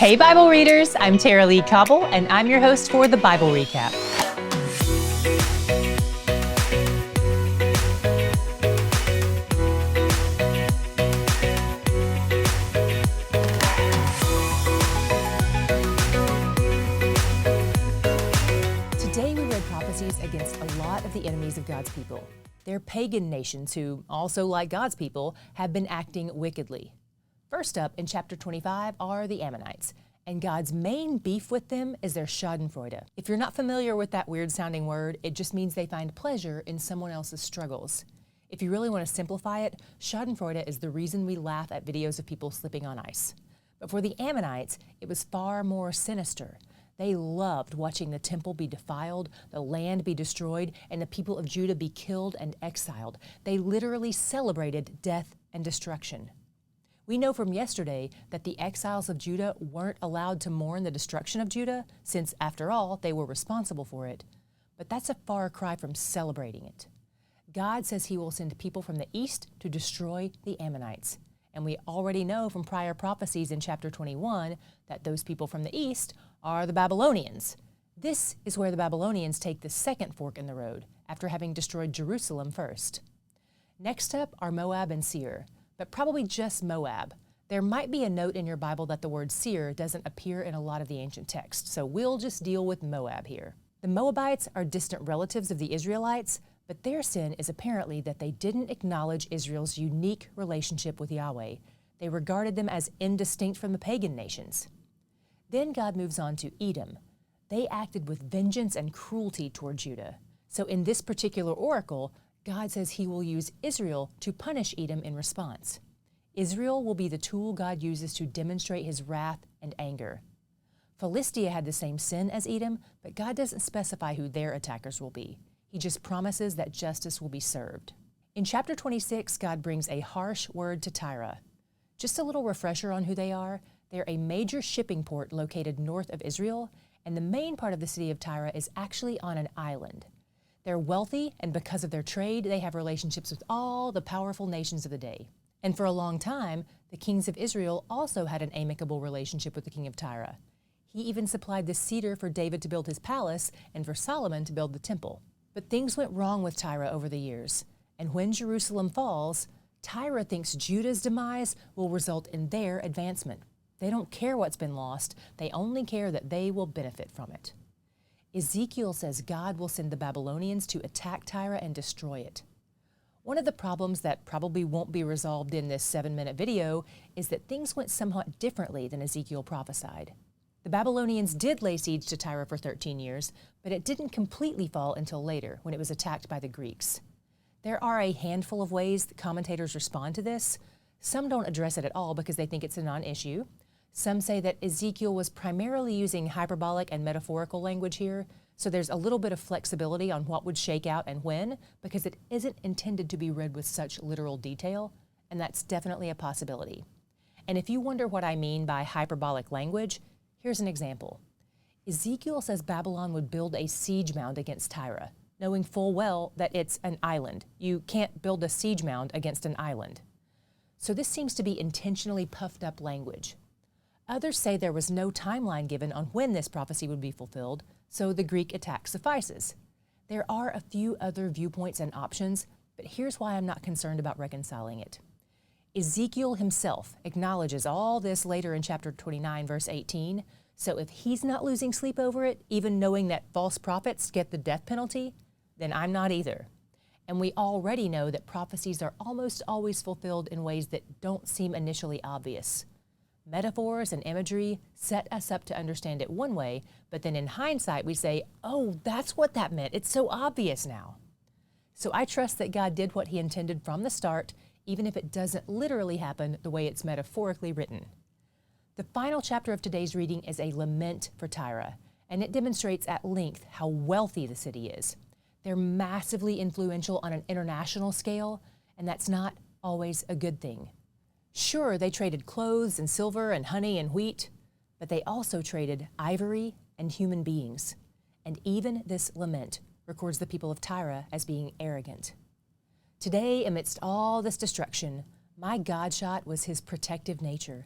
Hey Bible readers, I'm Tara Lee Cobble and I'm your host for the Bible Recap. Today we read prophecies against a lot of the enemies of God's people. They're pagan nations who, also like God's people, have been acting wickedly. First up in chapter 25 are the Ammonites, and God's main beef with them is their schadenfreude. If you're not familiar with that weird-sounding word, it just means they find pleasure in someone else's struggles. If you really want to simplify it, schadenfreude is the reason we laugh at videos of people slipping on ice. But for the Ammonites, it was far more sinister. They loved watching the temple be defiled, the land be destroyed, and the people of Judah be killed and exiled. They literally celebrated death and destruction. We know from yesterday that the exiles of Judah weren't allowed to mourn the destruction of Judah, since, after all, they were responsible for it. But that's a far cry from celebrating it. God says he will send people from the east to destroy the Ammonites. And we already know from prior prophecies in chapter 21 that those people from the east are the Babylonians. This is where the Babylonians take the second fork in the road, after having destroyed Jerusalem first. Next up are Moab and Seir, but probably just Moab. There might be a note in your Bible that the word Seir doesn't appear in a lot of the ancient texts, so we'll just deal with Moab here. The Moabites are distant relatives of the Israelites, but their sin is apparently that they didn't acknowledge Israel's unique relationship with Yahweh. They regarded them as indistinct from the pagan nations. Then God moves on to Edom. They acted with vengeance and cruelty toward Judah. So in this particular oracle, God says he will use Israel to punish Edom in response. Israel will be the tool God uses to demonstrate his wrath and anger. Philistia had the same sin as Edom, but God doesn't specify who their attackers will be. He just promises that justice will be served. In chapter 26, God brings a harsh word to Tyre. Just a little refresher on who they are. They're a major shipping port located north of Israel, and the main part of the city of Tyre is actually on an island. They're wealthy, and because of their trade, they have relationships with all the powerful nations of the day. And for a long time, the kings of Israel also had an amicable relationship with the king of Tyre. He even supplied the cedar for David to build his palace and for Solomon to build the temple. But things went wrong with Tyre over the years, and when Jerusalem falls, Tyre thinks Judah's demise will result in their advancement. They don't care what's been lost, they only care that they will benefit from it. Ezekiel says God will send the Babylonians to attack Tyre and destroy it. One of the problems that probably won't be resolved in this 7-minute video is that things went somewhat differently than Ezekiel prophesied. The Babylonians did lay siege to Tyre for 13 years, but it didn't completely fall until later, when it was attacked by the Greeks. There are a handful of ways that commentators respond to this. Some don't address it at all because they think it's a non-issue. Some say that Ezekiel was primarily using hyperbolic and metaphorical language here, so there's a little bit of flexibility on what would shake out and when, because it isn't intended to be read with such literal detail, and that's definitely a possibility. And if you wonder what I mean by hyperbolic language, here's an example. Ezekiel says Babylon would build a siege mound against Tyre, knowing full well that it's an island. You can't build a siege mound against an island. So this seems to be intentionally puffed up language. Others say there was no timeline given on when this prophecy would be fulfilled, so the Greek attack suffices. There are a few other viewpoints and options, but here's why I'm not concerned about reconciling it. Ezekiel himself acknowledges all this later in chapter 29, verse 18, so if he's not losing sleep over it, even knowing that false prophets get the death penalty, then I'm not either. And we already know that prophecies are almost always fulfilled in ways that don't seem initially obvious. Metaphors and imagery set us up to understand it one way, but then in hindsight we say, oh, that's what that meant. It's so obvious now. So I trust that God did what he intended from the start, even if it doesn't literally happen the way it's metaphorically written. The final chapter of today's reading is a lament for Tyre, and it demonstrates at length how wealthy the city is. They're massively influential on an international scale, and that's not always a good thing. Sure, they traded clothes and silver and honey and wheat, but they also traded ivory and human beings. And even this lament records the people of Tyre as being arrogant. Today, amidst all this destruction, my God shot was his protective nature.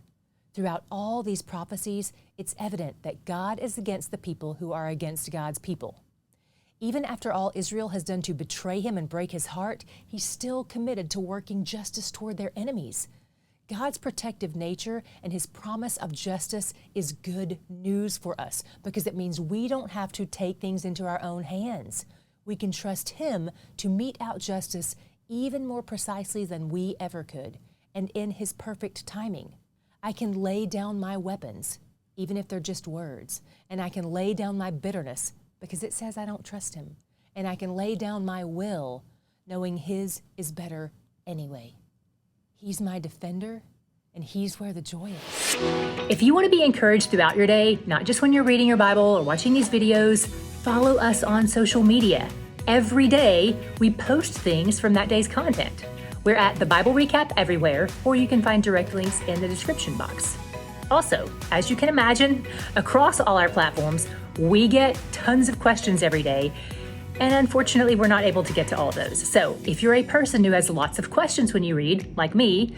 Throughout all these prophecies, it's evident that God is against the people who are against God's people. Even after all Israel has done to betray him and break his heart, he's still committed to working justice toward their enemies. God's protective nature and his promise of justice is good news for us because it means we don't have to take things into our own hands. We can trust him to mete out justice even more precisely than we ever could, and in his perfect timing. I can lay down my weapons, even if they're just words, and I can lay down my bitterness because it says I don't trust him, and I can lay down my will knowing his is better anyway. He's my defender, and he's where the joy is. If you want to be encouraged throughout your day, not just when you're reading your Bible or watching these videos, follow us on social media. Every day, we post things from that day's content. We're at the Bible Recap everywhere, or you can find direct links in the description box. Also, as you can imagine, across all our platforms, we get tons of questions every day, and unfortunately, we're not able to get to all those. So if you're a person who has lots of questions when you read, like me,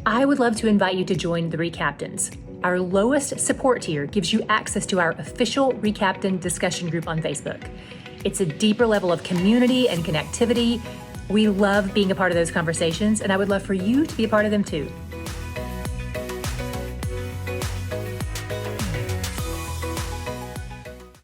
I would love to invite you to join the RECAPtains. Our lowest support tier gives you access to our official RECAPtain discussion group on Facebook. It's a deeper level of community and connectivity. We love being a part of those conversations, and I would love for you to be a part of them too.